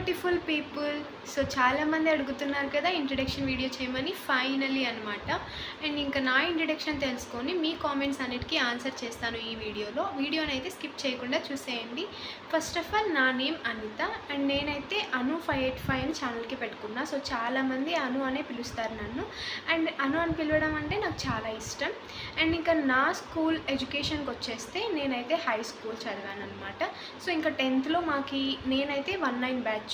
Beautiful people. So చాలామంది అడుగుతున్నారు కదా ఇంట్రడక్షన్ వీడియో చేయమని, ఫైనలీ అనమాట. అండ్ ఇంకా నా ఇంట్రడక్షన్ తెలుసుకొని మీ కామెంట్స్ అన్నిటికీ ఆన్సర్ చేస్తాను ఈ వీడియోని అయితే స్కిప్ చేయకుండా చూసేయండి. ఫస్ట్ ఆఫ్ ఆల్ నా నేమ్ అనిత అండ్ నేనైతే అను 585 అని ఛానల్కి పెట్టుకున్నా. సో చాలామంది అను అనే పిలుస్తారు నన్ను. అండ్ అను అని పిలవడం అంటే నాకు చాలా ఇష్టం. అండ్ ఇంకా నా స్కూల్ ఎడ్యుకేషన్కి వచ్చేస్తే నేనైతే హై స్కూల్ చదివాను అనమాట. సో ఇంకా 10th నేనైతే 19 బ్యాచ్,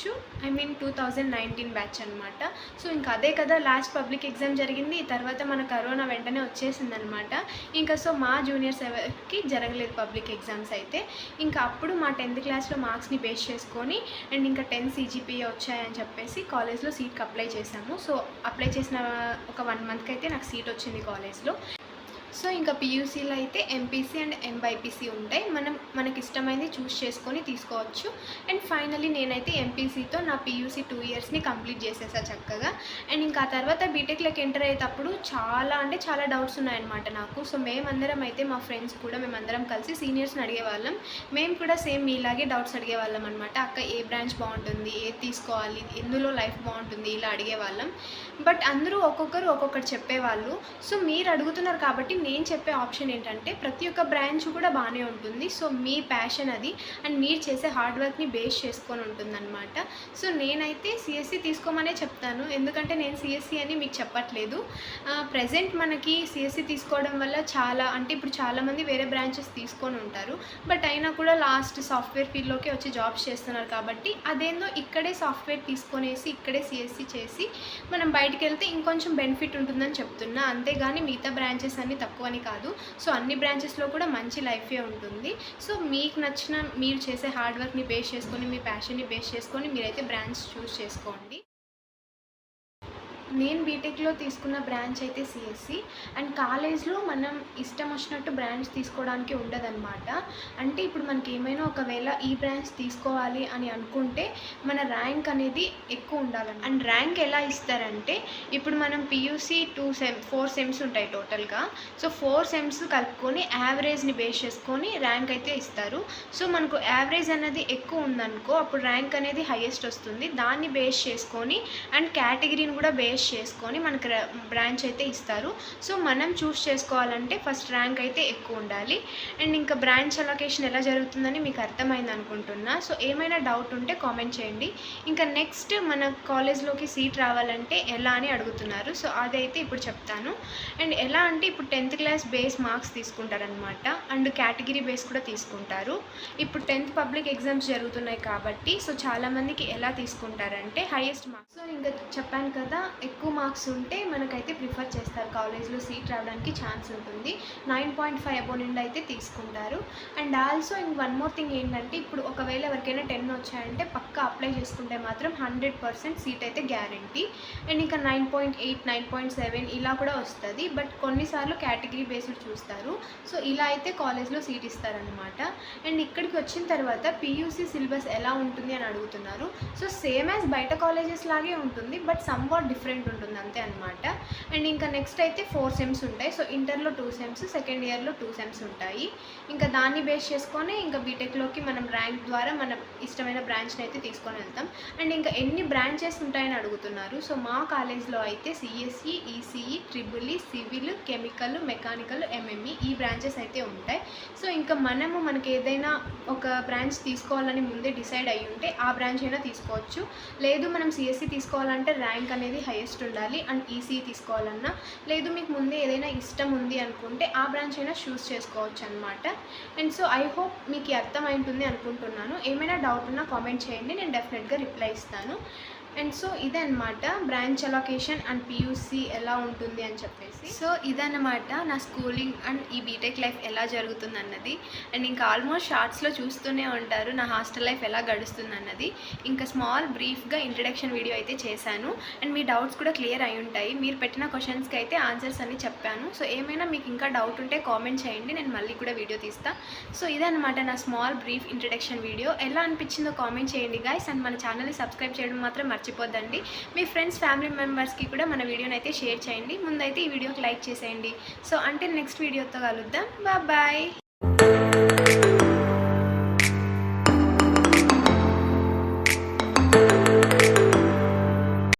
2019 బ్యాచ్ అనమాట. సో ఇంకా అదే కదా లాస్ట్ పబ్లిక్ ఎగ్జామ్ జరిగింది. తర్వాత మన కరోనా వెంటనే వచ్చేసింది అనమాట. ఇంకా సో మా జూనియర్స్ ఎవరికి జరగలేదు పబ్లిక్ ఎగ్జామ్స్ అయితే. ఇంకా అప్పుడు మా 10th క్లాస్లో మార్క్స్ని బేస్ చేసుకొని అండ్ ఇంకా 10 CGPA వచ్చాయని చెప్పేసి కాలేజ్లో సీట్కి అప్లై చేశాము. సో అప్లై చేసిన ఒక 1 మంత్కి అయితే నాకు సీట్ వచ్చింది కాలేజ్లో. సో ఇంకా PUCలో అయితే MPC అండ్ MYPC ఉంటాయి. మనకి ఇష్టమైనది చూస్ చేసుకొని తీసుకోవచ్చు. అండ్ ఫైనలీ నేనైతే MPCతో నా PUC 2 ఇయర్స్ని కంప్లీట్ చేసేసా చక్కగా. అండ్ ఇంకా ఆ తర్వాత బీటెక్లోకి ఎంటర్ అయ్యేటప్పుడు చాలా డౌట్స్ ఉన్నాయన్నమాట నాకు. సో మేమందరం అయితే మా ఫ్రెండ్స్ కూడా మేమందరం కలిసి సీనియర్స్ని అడిగేవాళ్ళం. మేము కూడా సేమ్ మీలాగే డౌట్స్ అడిగేవాళ్ళం అనమాట. అక్క ఏ బ్రాంచ్ బాగుంటుంది, ఏది తీసుకోవాలి, ఎందులో లైఫ్ బాగుంటుంది, ఇలా అడిగేవాళ్ళం. బట్ అందరూ ఒక్కొక్కటి చెప్పేవాళ్ళు. సో మీరు అడుగుతున్నారు కాబట్టి నేను చెప్పే ఆప్షన్ ఏంటంటే ప్రతి ఒక్క బ్రాంచ్ కూడా బాగానే ఉంటుంది. సో మీ ప్యాషన్ అది అండ్ మీరు చేసే హార్డ్ వర్క్ని బేస్ చేసుకొని ఉంటుందన్నమాట. సో నేనైతే CSE తీసుకోమనే చెప్తాను, ఎందుకంటే నేను CSE అని మీకు చెప్పట్లేదు. ప్రజెంట్ మనకి CSE తీసుకోవడం వల్ల ఇప్పుడు చాలామంది వేరే బ్రాంచెస్ తీసుకొని ఉంటారు. బట్ అయినా కూడా లాస్ట్ సాఫ్ట్వేర్ ఫీల్డ్లోకి వచ్చి జాబ్స్ చేస్తున్నారు కాబట్టి అదేందో ఇక్కడే సాఫ్ట్వేర్ తీసుకొనేసి ఇక్కడే CSE చేసి మనం బయటికి వెళ్తే ఇంకొంచెం బెనిఫిట్ ఉంటుందని చెప్తున్నా. అంతేగాని మిగతా బ్రాంచెస్ అన్ని తక్కువ అని కాదు. సో అన్ని బ్రాంచెస్లో కూడా మంచి లైఫే ఉంటుంది. సో మీకు నచ్చిన మీరు చేసే హార్డ్ వర్క్ని బేస్ చేసుకొని మీ ప్యాషన్ని బేస్ చేసుకొని మీరైతే బ్రాంచ్ చూస్ చేసుకోండి. నేను బీటెక్లో తీసుకున్న బ్రాంచ్ అయితే CSE. అండ్ కాలేజ్లో మనం ఇష్టం వచ్చినట్టు బ్రాంచ్ తీసుకోవడానికి ఉండదన్నమాట. అంటే ఇప్పుడు మనకి ఏమైనా ఒకవేళ ఈ బ్రాంచ్ తీసుకోవాలి అని అనుకుంటే మన ర్యాంక్ అనేది ఎక్కువ ఉండాలన్నమాట. అండ్ ర్యాంక్ ఎలా ఇస్తారంటే ఇప్పుడు మనం PUC 4 సెమ్స్ ఉంటాయి టోటల్గా. సో 4 సెమ్స్ కలుపుకొని యావరేజ్ని బేస్ చేసుకొని ర్యాంక్ అయితే ఇస్తారు. సో మనకు యావరేజ్ అనేది ఎక్కువ ఉందనుకో అప్పుడు ర్యాంక్ అనేది హైయెస్ట్ వస్తుంది. దాన్ని బేస్ చేసుకొని అండ్ కేటగిరీని కూడా బేస్ చేసుకొని మనకు బ్రాంచ్ అయితే ఇస్తారు. సో మనం చూస్ చేసుకోవాలంటే ఫస్ట్ ర్యాంక్ అయితే ఎక్కువ ఉండాలి. అండ్ ఇంకా బ్రాంచ్ అలొకేషన్ ఎలా జరుగుతుందని మీకు అర్థమైంది అనుకుంటున్నా. సో ఏమైనా డౌట్ ఉంటే కామెంట్ చేయండి. ఇంకా నెక్స్ట్ మన కాలేజ్లోకి సీట్ రావాలంటే ఎలా అని అడుగుతున్నారు. సో అదైతే ఇప్పుడు చెప్తాను. అండ్ ఎలా అంటే ఇప్పుడు 10th క్లాస్ బేస్ మార్క్స్ తీసుకుంటారనమాట. అండ్ కేటగిరీ బేస్ కూడా తీసుకుంటారు. ఇప్పుడు 10th పబ్లిక్ ఎగ్జామ్స్ జరుగుతున్నాయి కాబట్టి సో చాలామందికి ఎలా తీసుకుంటారంటే హైయెస్ట్ మార్క్స్. సో ఇంకా చెప్పాను కదా ఎక్కువ మార్క్స్ ఉంటే మనకైతే ప్రిఫర్ చేస్తారు, కాలేజ్లో సీట్ రావడానికి ఛాన్స్ ఉంటుంది. 9.5 అబోవ్ నుండి అయితే తీసుకుంటారు. అండ్ ఆల్సో ఇంక 1 మోర్ థింగ్ ఏంటంటే ఇప్పుడు ఒకవేళ ఎవరికైనా 10 వచ్చాయంటే పక్కా అప్లై చేసుకుంటే మాత్రం 100% సీట్ అయితే గ్యారంటీ. అండ్ ఇంకా 9.8, 9.7 ఇలా కూడా వస్తుంది. బట్ కొన్నిసార్లు కేటగిరీ బేస్డ్ చూస్తారు. సో ఇలా అయితే కాలేజ్లో సీట్ ఇస్తారనమాట. అండ్ ఇక్కడికి వచ్చిన తర్వాత PUC సిలబస్ ఎలా ఉంటుంది అని అడుగుతున్నారు. సో సేమ్ యాజ్ బయట కాలేజెస్ లాగే ఉంటుంది, బట్ సమ్వాట్ డిఫరెంట్ ఉంటుంది అంతే అనమాట. అండ్ ఇంకా నెక్స్ట్ అయితే 4 సెమ్స్ ఉంటాయి. సో ఇంటర్లో 2 సెమ్స్, సెకండ్ ఇయర్లో 2 సెమ్స్ ఉంటాయి. ఇంకా దాన్ని బేస్ చేసుకొని ఇంకా బీటెక్లోకి మనం ర్యాంక్ ద్వారా మనం ఇష్టమైన బ్రాంచ్ని అయితే తీసుకొని వెళ్తాం. అండ్ ఇంకా ఎన్ని బ్రాంచెస్ ఉంటాయని అడుగుతున్నారు. సో మా కాలేజ్లో అయితే CSE, ECE, EEE, civil, chemical, mechanical, MME ఈ బ్రాంచెస్ అయితే ఉంటాయి. సో ఇంకా మనకి ఏదైనా ఒక బ్రాంచ్ తీసుకోవాలని ముందే డిసైడ్ అయ్యి ఉంటే ఆ బ్రాంచ్ అయినా తీసుకోవచ్చు. లేదు మనం CSE తీసుకోవాలంటే ర్యాంక్ అనేది హైయెస్ట్ ఉండాలి. అండ్ ECE తీసుకోవాలన్నా లేదు మీకు ముందే ఏదైనా ఇష్టం ఉంది అనుకుంటే ఆ బ్రాంచ్ అయినా చూస్ చేసుకోవచ్చు అనమాట. అండ్ సో ఐ హోప్ మీకు అర్థమై ఉంటుంది అనుకుంటున్నాను. ఏమైనా డౌట్ ఉన్నా కామెంట్ చేయండి, నేను డెఫినెట్గా రిప్లై ఇస్తాను. అండ్ సో ఇదన్నమాట బ్రాంచ్ అలొకేషన్ అండ్ PUC ఎలా ఉంటుంది అని చెప్పేసి. సో ఇదన్నమాట నా స్కూలింగ్ అండ్ ఈ బీటెక్ లైఫ్ ఎలా జరుగుతుంది అన్నది. అండ్ ఇంకా ఆల్మోస్ట్ షార్ట్స్లో చూస్తూనే ఉంటారు నా హాస్టల్ లైఫ్ ఎలా గడుస్తుంది అన్నది. ఇంకా స్మాల్ బ్రీఫ్గా ఇంట్రడక్షన్ వీడియో అయితే చేశాను. అండ్ మీ డౌట్స్ కూడా క్లియర్ అయి ఉంటాయి. మీరు పెట్టిన క్వశ్చన్స్కి అయితే ఆన్సర్స్ అన్ని చెప్పాను. సో ఏమైనా మీకు ఇంకా డౌట్ ఉంటే కామెంట్ చేయండి, నేను మళ్ళీ కూడా వీడియో తీస్తాను. సో ఇదన్నమాట నా స్మాల్ బ్రీఫ్ ఇంట్రడక్షన్ వీడియో. ఎలా అనిపించిందో కామెంట్ చేయండి గైస్. అండ్ మన ఛానల్ని సబ్స్క్రైబ్ చేయడం మాత్రం మర్చిపోద్దండి. మీ ఫ్రెండ్స్, ఫ్యామిలీ మెంబర్స్కి కూడా మన వీడియోని అయితే షేర్ చేయండి. ముందైతే ఈ వీడియోకి లైక్ చేసేయండి. సో అంటే నెక్స్ట్ వీడియోతో కలుద్దాం. బాయ్.